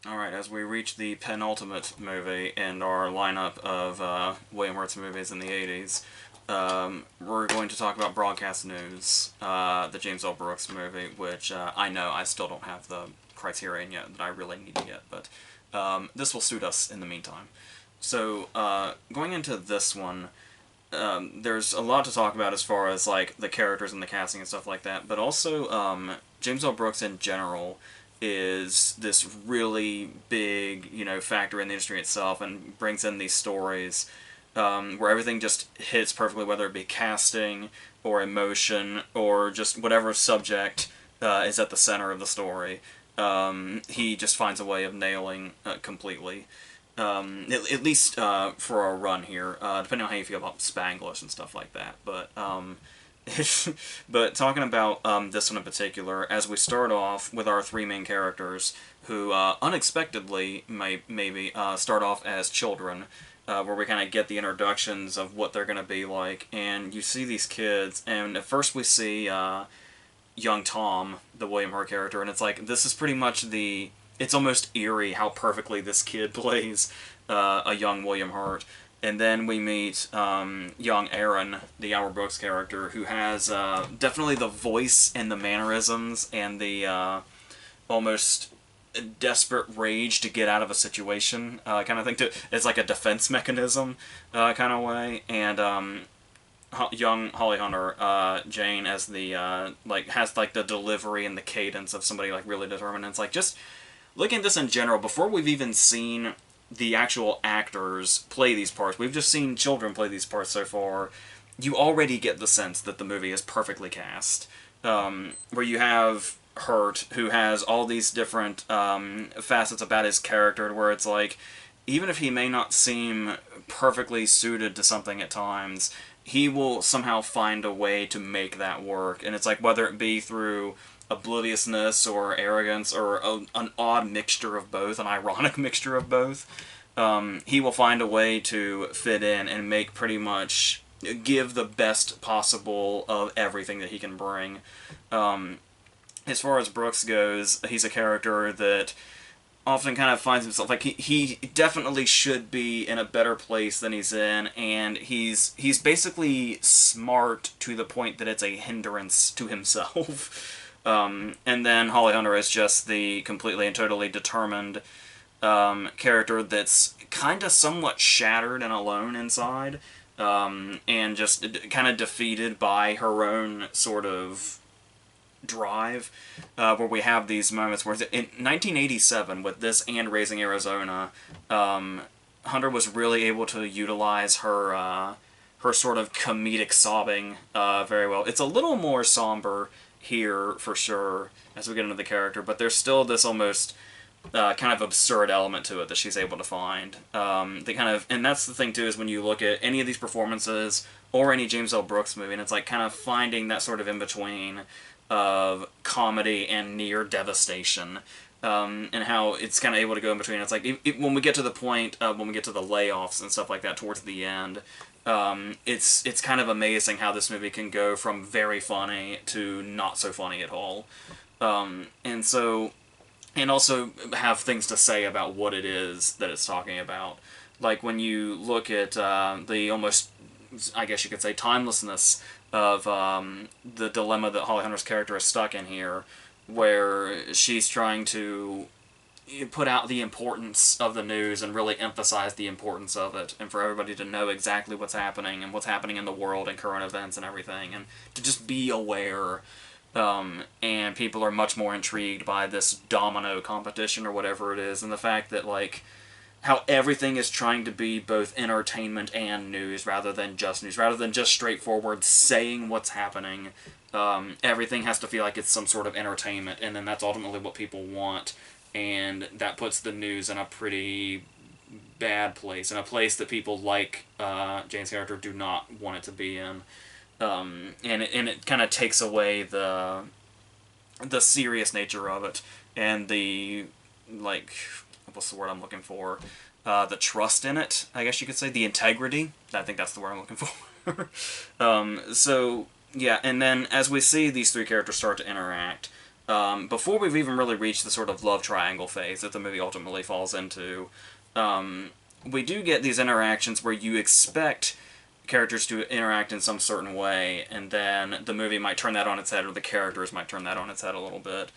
Alright, as we reach the penultimate movie in our lineup of William Hurt's movies in the 80s, we're going to talk about Broadcast News, the James L. Brooks movie, which I know I still don't have the criterion yet that I really need to get, but this will suit us in the meantime. So, going into this one, there's a lot to talk about as far as like the characters and the casting and stuff like that, but also James L. Brooks in general is this really big, factor in the industry itself and brings in these stories where everything just hits perfectly, whether it be casting or emotion or just whatever subject is at the center of the story. He just finds a way of nailing completely. At least for our run here, depending on how you feel about Spanglish and stuff like that. But talking about this one in particular, as we start off with our three main characters, who unexpectedly maybe start off as children, where we kind of get the introductions of what they're going to be like, and you see these kids, and at first we see young Tom, the William Hurt character, and it's like, this is pretty much it's almost eerie how perfectly this kid plays a young William Hurt. And then we meet young Aaron, the Albert Brooks character, who has definitely the voice and the mannerisms and the almost desperate rage to get out of a situation kind of thing. It's like a defense mechanism kind of way. And young Holly Hunter, Jane, as the has like the delivery and the cadence of somebody like really determined. And it's like, just looking at this in general, before we've even seen the actual actors play these parts, we've just seen children play these parts so far, you already get the sense that the movie is perfectly cast. Where you have Hurt, who has all these different facets about his character, where it's like, even if he may not seem perfectly suited to something at times, he will somehow find a way to make that work. And it's like, whether it be through obliviousness or arrogance or an odd mixture of both, an ironic mixture of both, he will find a way to fit in and make pretty much give the best possible of everything that he can bring. As far as Brooks goes, he's a character that often kind of finds himself like he definitely should be in a better place than he's in, and he's basically smart to the point that it's a hindrance to himself. And then Holly Hunter is just the completely and totally determined character that's kind of somewhat shattered and alone inside, and just kind of defeated by her own sort of drive, where we have these moments where in 1987, with this and Raising Arizona, Hunter was really able to utilize her sort of comedic sobbing very well. It's a little more somber here for sure as we get into the character, but there's still this almost kind of absurd element to it that she's able to find. And that's the thing too, is when you look at any of these performances or any James L. Brooks movie, and it's like kind of finding that sort of in between of comedy and near devastation, and how it's kind of able to go in between. It's like when we get to the point, when we get to the layoffs and stuff like that towards the end, it's kind of amazing how this movie can go from very funny to not so funny at all, and so, and also have things to say about what it is that it's talking about. Like when you look at the almost, I guess you could say, timelessness of the dilemma that Holly Hunter's character is stuck in here, where she's trying to put out the importance of the news and really emphasize the importance of it, and for everybody to know exactly what's happening and what's happening in the world and current events and everything, and to just be aware. And people are much more intrigued by this domino competition or whatever it is, and the fact that, like, how everything is trying to be both entertainment and news rather than just straightforward saying what's happening. Everything has to feel like it's some sort of entertainment, and then that's ultimately what people want, and that puts the news in a pretty bad place, in a place that people like Jane's character do not want it to be in. And it kind of takes away the serious nature of it, and the, like, what's the word I'm looking for? The trust in it, I guess you could say. The integrity. I think that's the word I'm looking for. So, yeah, and then as we see these three characters start to interact, before we've even really reached the sort of love triangle phase that the movie ultimately falls into, we do get these interactions where you expect characters to interact in some certain way, and then the movie might turn that on its head, or the characters might turn that on its head a little bit.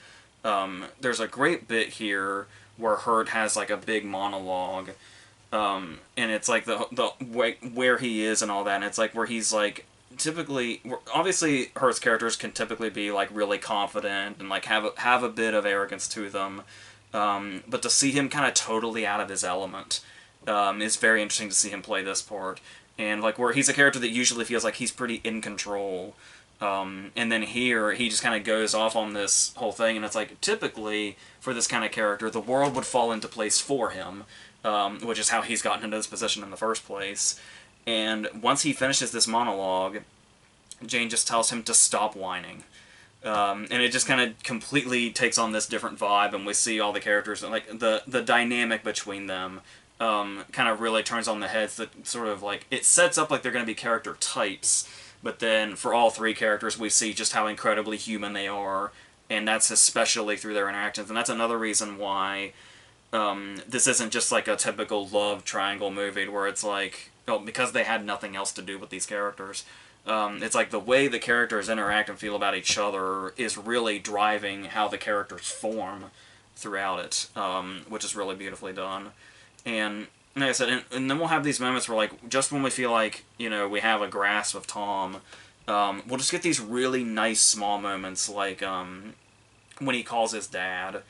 There's a great bit here where Hurt has like a big monologue, and it's like the way, where he is and all that, and it's like where he's like typically, obviously Hurt's characters can typically be like really confident and like have a bit of arrogance to them, but to see him kind of totally out of his element is very interesting to see him play this part. And like where he's a character that usually feels like he's pretty in control, and then here he just kind of goes off on this whole thing, and it's like typically for this kind of character the world would fall into place for him, which is how he's gotten into this position in the first place. And once he finishes this monologue, Jane just tells him to stop whining. And it just kind of completely takes on this different vibe, and we see all the characters, and like the dynamic between them kind of really turns on the heads. That sort of like, it sets up like they're going to be character types, but then for all three characters we see just how incredibly human they are, and that's especially through their interactions. And that's another reason why this isn't just like a typical love triangle movie where it's like, oh, because they had nothing else to do with these characters. It's like the way the characters interact and feel about each other is really driving how the characters form throughout it, which is really beautifully done. And like I said, and then we'll have these moments where, like, just when we feel like, you know, we have a grasp of Tom, we'll just get these really nice small moments, like when he calls his dad,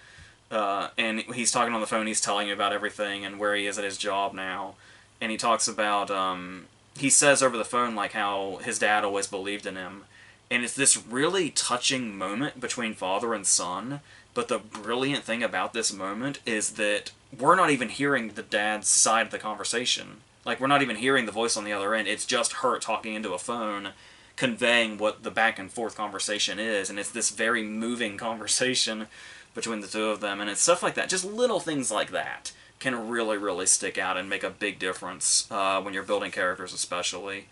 and he's talking on the phone, he's telling you about everything and where he is at his job now, and he talks about, he says over the phone, like, how his dad always believed in him, and it's this really touching moment between father and son. But the brilliant thing about this moment is that we're not even hearing the dad's side of the conversation. Like, we're not even hearing the voice on the other end. It's just her talking into a phone, conveying what the back and forth conversation is. And it's this very moving conversation between the two of them. And it's stuff like that. Just little things like that can really, really stick out and make a big difference when you're building characters especially.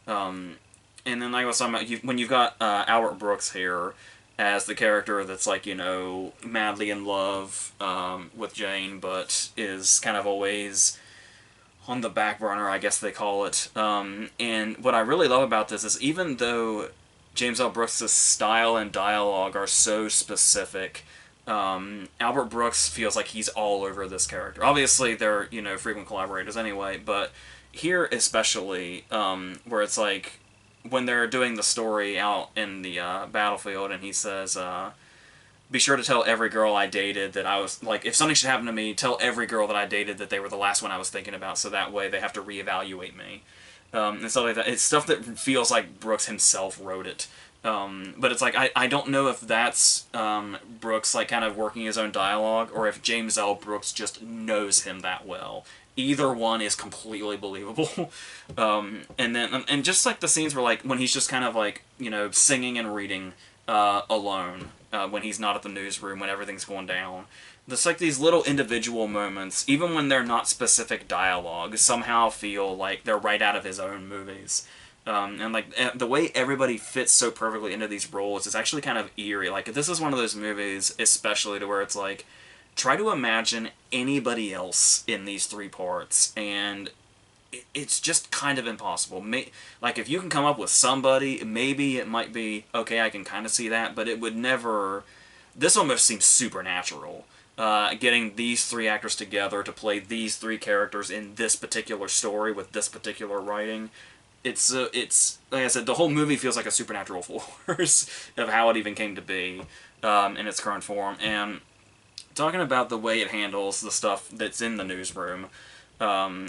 And then, like I was talking about, when you've got Albert Brooks here as the character that's, like, you know, madly in love with Jane, but is kind of always on the back burner, I guess they call it. And what I really love about this is, even though James L. Brooks' style and dialogue are so specific, Albert Brooks feels like he's all over this character. Obviously, they're, you know, frequent collaborators anyway, but here especially, where it's like, when they're doing the story out in the battlefield, and he says, be sure to tell every girl I dated that I was, like, if something should happen to me, tell every girl that I dated that they were the last one I was thinking about, so that way they have to reevaluate me. And stuff like that. It's stuff that feels like Brooks himself wrote it. But it's like, I don't know if that's Brooks, like, kind of working his own dialogue, or if James L. Brooks just knows him that well. Either one is completely believable. And just like the scenes where, like, when he's just kind of, like, you know, singing and reading alone, when he's not at the newsroom, when everything's going down. Just like these little individual moments, even when they're not specific dialogue, somehow feel like they're right out of his own movies. And like the way everybody fits so perfectly into these roles is actually kind of eerie. Like, this is one of those movies, especially, to where it's like, try to imagine anybody else in these three parts, and it's just kind of impossible. Like, if you can come up with somebody, maybe it might be, okay, I can kind of see that, but it would never... This almost seems supernatural. Getting these three actors together to play these three characters in this particular story with this particular writing, it's like I said, the whole movie feels like a supernatural force of how it even came to be in its current form. And talking about the way it handles the stuff that's in the newsroom,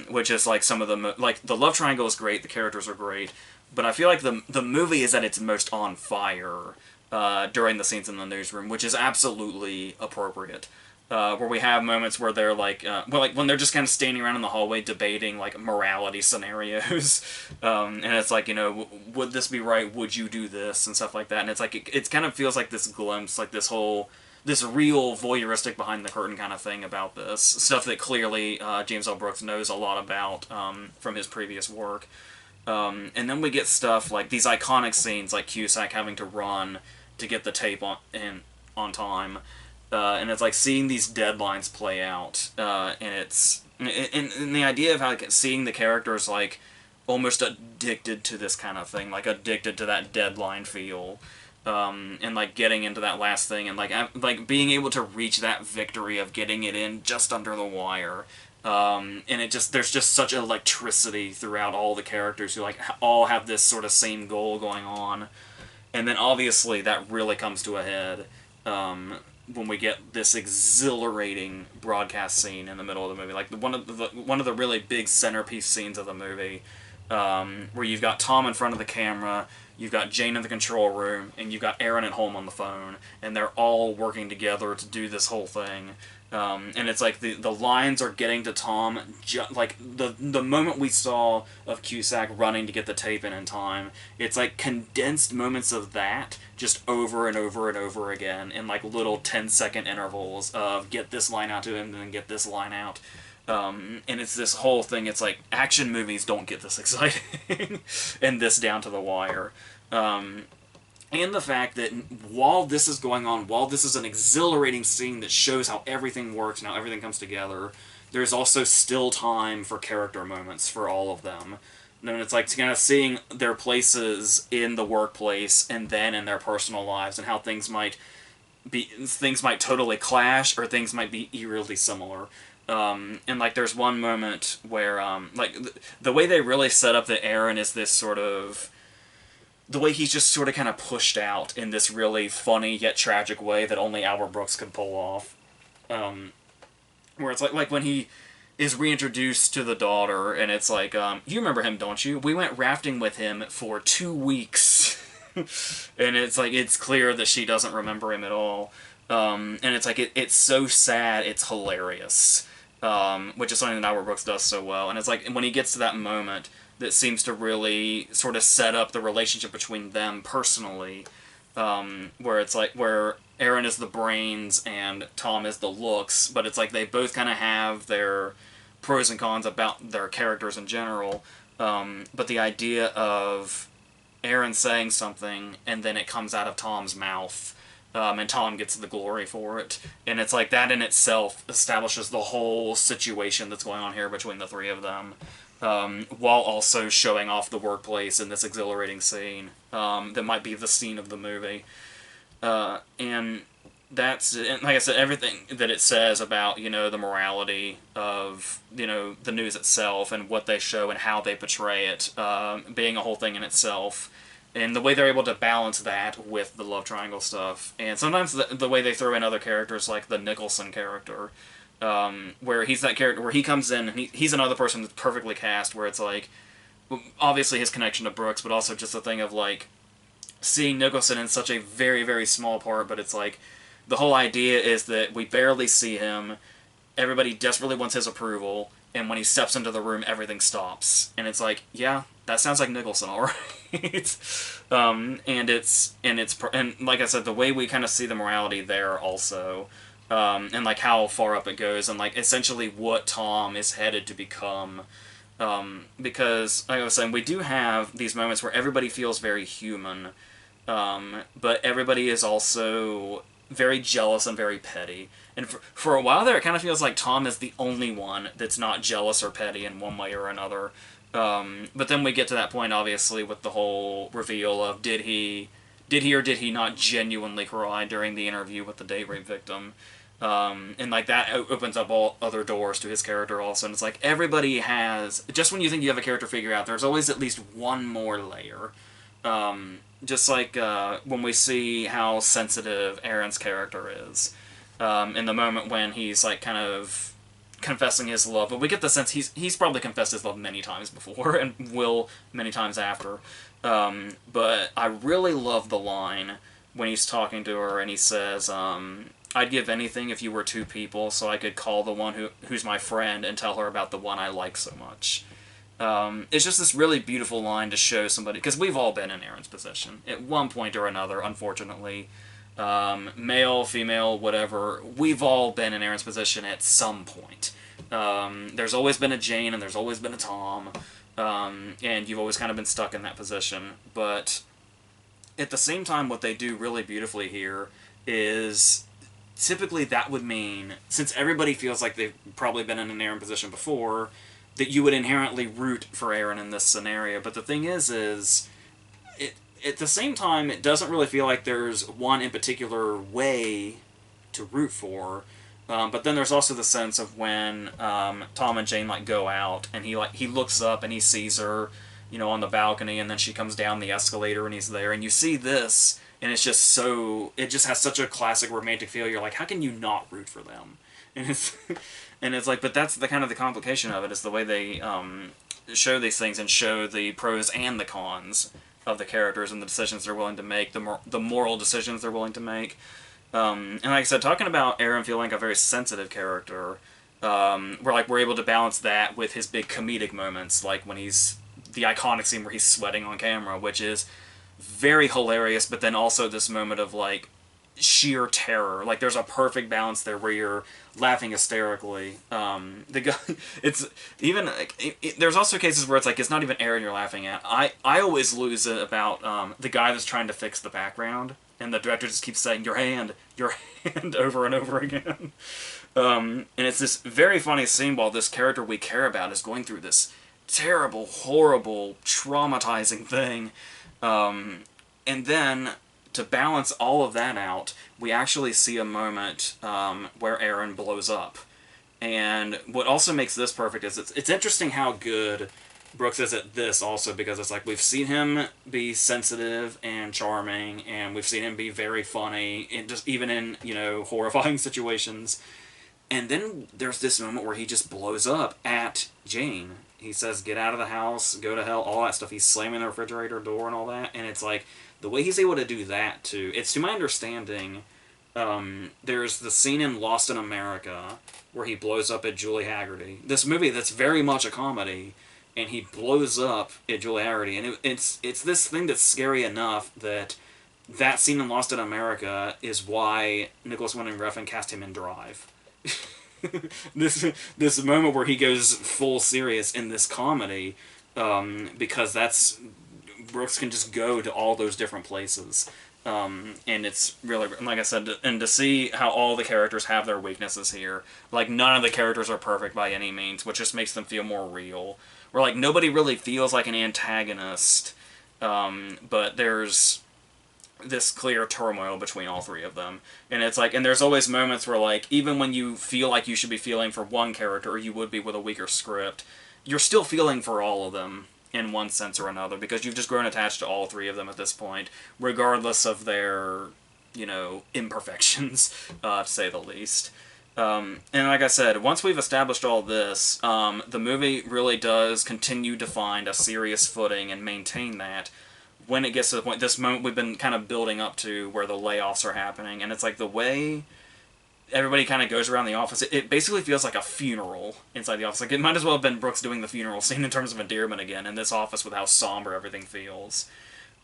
which is like some of the like, the love triangle is great, the characters are great, but I feel like the movie is at its most on fire during the scenes in the newsroom, which is absolutely appropriate. Where we have moments where they're like, well, like when they're just kind of standing around in the hallway debating like morality scenarios, and it's like, you know, would this be right? Would you do this? And stuff like that. And it's like, it kind of feels like this glimpse, like this real voyeuristic behind the curtain kind of thing about this stuff that clearly James L. Brooks knows a lot about from his previous work. And then we get stuff like these iconic scenes, like Cusack having to run to get the tape on, and on time. And it's like seeing these deadlines play out, and it's and the idea of how like, seeing the characters like almost addicted to this kind of thing, like addicted to that deadline feel, and like getting into that last thing, and like being able to reach that victory of getting it in just under the wire. And it just there's just such electricity throughout all the characters who like all have this sort of same goal going on, and then obviously that really comes to a head when we get this exhilarating broadcast scene in the middle of the movie, like one of the really big centerpiece scenes of the movie, where you've got Tom in front of the camera, you've got Jane in the control room, and you've got Aaron at home on the phone, and they're all working together to do this whole thing. And it's like the lines are getting to Tom, like the moment we saw of Cusack running to get the tape in time, it's like condensed moments of that just over and over and over again in like little 10-second intervals of get this line out to him and then get this line out. And it's this whole thing, it's like action movies don't get this exciting and this down to the wire. And the fact that while this is going on, while this is an exhilarating scene that shows how everything works and how everything comes together, there's also still time for character moments for all of them. And it's like kind of seeing their places in the workplace and then in their personal lives and how things might totally clash or things might be eerily similar. And like there's one moment where like the way they really set up that Aaron is this sort of the way he's just sort of kind of pushed out in this really funny yet tragic way that only Albert Brooks could pull off. Where it's like when he is reintroduced to the daughter, and it's like, you remember him, don't you? We went rafting with him for 2 weeks. And it's like, it's clear that she doesn't remember him at all. And it's like, it's so sad, it's hilarious. Which is something that Albert Brooks does so well. And it's like, when he gets to that moment that seems to really sort of set up the relationship between them personally, where it's like, where Aaron is the brains and Tom is the looks, but it's like they both kind of have their pros and cons about their characters in general, but the idea of Aaron saying something and then it comes out of Tom's mouth, and Tom gets the glory for it, and it's like that in itself establishes the whole situation that's going on here between the three of them. While also showing off the workplace in this exhilarating scene that might be the scene of the movie. And that's, and like I said, everything that it says about, you know, the morality of, you know, the news itself and what they show and how they portray it, being a whole thing in itself. And the way they're able to balance that with the love triangle stuff. And sometimes the way they throw in other characters, like the Nicholson character, where he's that character where he comes in and he's another person that's perfectly cast, where it's like obviously his connection to Brooks, but also just a thing of like seeing Nicholson in such a very, very small part, but it's like the whole idea is that we barely see him, everybody desperately wants his approval, and when he steps into the room everything stops, and it's like, yeah, that sounds like Nicholson, all right. And like I said, the way we kind of see the morality there also, and like how far up it goes, and like essentially what Tom is headed to become, because like I was saying, we do have these moments where everybody feels very human, but everybody is also very jealous and very petty, and for a while there it kind of feels like Tom is the only one that's not jealous or petty in one way or another, but then we get to that point obviously with the whole reveal of did he or did he not genuinely cry during the interview with the date rape victim. And like that opens up all other doors to his character also, and it's like everybody has, just when you think you have a character figure out, there's always at least one more layer. Just like when we see how sensitive Aaron's character is, in the moment when he's like kind of confessing his love, but we get the sense he's probably confessed his love many times before and will many times after. But I really love the line when he's talking to her and he says, I'd give anything if you were two people so I could call the one who's my friend and tell her about the one I like so much. It's just this really beautiful line to show somebody, because we've all been in Aaron's position at one point or another, unfortunately. Male, female, whatever, we've all been in Aaron's position at some point. There's always been a Jane and there's always been a Tom, and you've always kind of been stuck in that position. But at the same time, what they do really beautifully here is typically that would mean, since everybody feels like they've probably been in an Aaron position before, that you would inherently root for Aaron in this scenario. But the thing is it, at the same time, it doesn't really feel like there's one in particular way to root for. But then there's also the sense of when Tom and Jane like go out, and he looks up and he sees her, on the balcony, and then she comes down the escalator and he's there, and you see this, and it just has such a classic romantic feel. You're like, how can you not root for them? And it's like, but that's the kind of the complication of it, is the way they show these things and show the pros and the cons of the characters and the decisions they're willing to make, the moral decisions they're willing to make. And like I said, talking about Aaron feeling like a very sensitive character, we're able to balance that with his big comedic moments, like when he's the iconic scene where he's sweating on camera, which is very hilarious, but then also this moment of like sheer terror. Like there's a perfect balance there where you're laughing hysterically. The guy, it's even there's also cases where it's like it's not even Aaron you're laughing at. I always lose it about the guy that's trying to fix the background, and the director just keeps saying your hand over and over again. And it's this very funny scene while this character we care about is going through this terrible, horrible, traumatizing thing. And then, to balance all of that out, we actually see a moment where Aaron blows up. And what also makes this perfect is it's interesting how good Brooks is at this also, because it's like we've seen him be sensitive and charming, and we've seen him be very funny, and just even in, horrifying situations. And then there's this moment where he just blows up at Jane. He says, get out of the house, go to hell, all that stuff. He's slamming the refrigerator door and all that. And it's like, the way he's able to do that, too. It's, to my understanding, there's the scene in Lost in America where he blows up at Julie Haggerty. This movie that's very much a comedy, and he blows up at Julie Haggerty. And it's this thing that's scary enough that scene in Lost in America is why Nicholas Winding Refn cast him in Drive. this moment where he goes full serious in this comedy, because Brooks can just go to all those different places, and it's really, like I said, and to see how all the characters have their weaknesses here. Like none of the characters are perfect by any means, which just makes them feel more real. Where like nobody really feels like an antagonist, but there's this clear turmoil between all three of them. And it's like, and there's always moments where like, even when you feel like you should be feeling for one character, or you would be with a weaker script, you're still feeling for all of them in one sense or another, because you've just grown attached to all three of them at this point, regardless of their, imperfections, to say the least. And like I said, once we've established all this, the movie really does continue to find a serious footing and maintain that when it gets to the point, this moment we've been kind of building up to, where the layoffs are happening, and it's like the way everybody kind of goes around the office, it basically feels like a funeral inside the office. Like it might as well have been Brooks doing the funeral scene in terms of endearment again in this office, with how somber everything feels.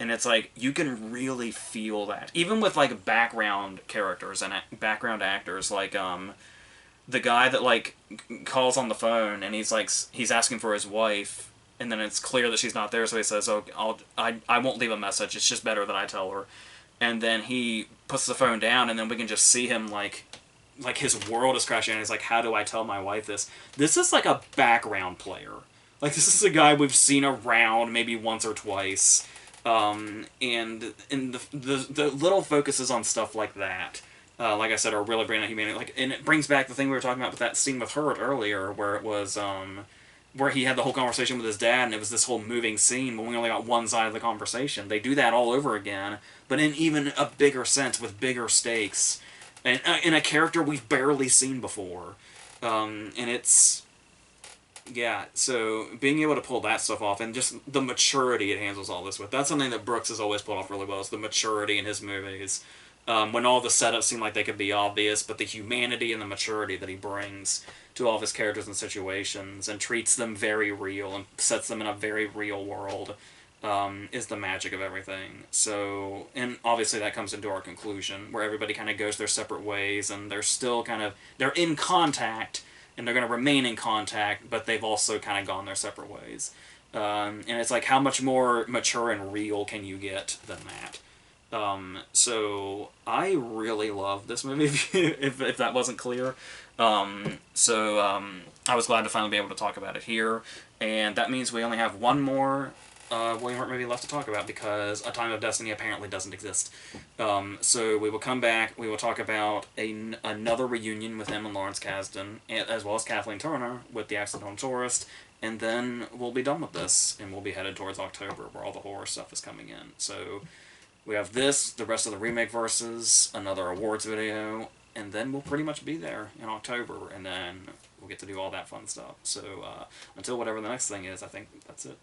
And it's like, you can really feel that. Even with like background characters and background actors, like the guy that like calls on the phone and he's asking for his wife, and then it's clear that she's not there, so he says, "Oh, I won't leave a message. It's just better that I tell her." And then he puts the phone down, and then we can just see him like his world is crashing, and he's like, "How do I tell my wife this?" This is like a background player. Like this is a guy we've seen around maybe once or twice, and the little focuses on stuff like that, like I said, are really bringing out humanity. Like, and it brings back the thing we were talking about with that scene with Hurt earlier, where it was where he had the whole conversation with his dad, and it was this whole moving scene, but we only got one side of the conversation. They do that all over again, but in even a bigger sense, with bigger stakes, and in a character we've barely seen before. And it's, yeah, so being able to pull that stuff off, and just the maturity it handles all this with, that's something that Brooks has always pulled off really well, is the maturity in his movies. When all the setups seem like they could be obvious, but the humanity and the maturity that he brings to all of his characters and situations, and treats them very real, and sets them in a very real world, is the magic of everything. So, and obviously that comes into our conclusion, where everybody kind of goes their separate ways, and they're still they're in contact, and they're going to remain in contact, but they've also kind of gone their separate ways. And it's like, how much more mature and real can you get than that? So I really love this movie, if that wasn't clear. I was glad to finally be able to talk about it here, and that means we only have one more William Hurt movie left to talk about because A Time of Destiny apparently doesn't exist. So we will come back, we will talk about another reunion with him and Lawrence Kasdan, as well as Kathleen Turner with The Accidental Tourist, and then we'll be done with this, and we'll be headed towards October, where all the horror stuff is coming in. So we have this, the rest of the remake verses, another awards video, and then we'll pretty much be there in October, and then we'll get to do all that fun stuff. So until whatever the next thing is, I think that's it.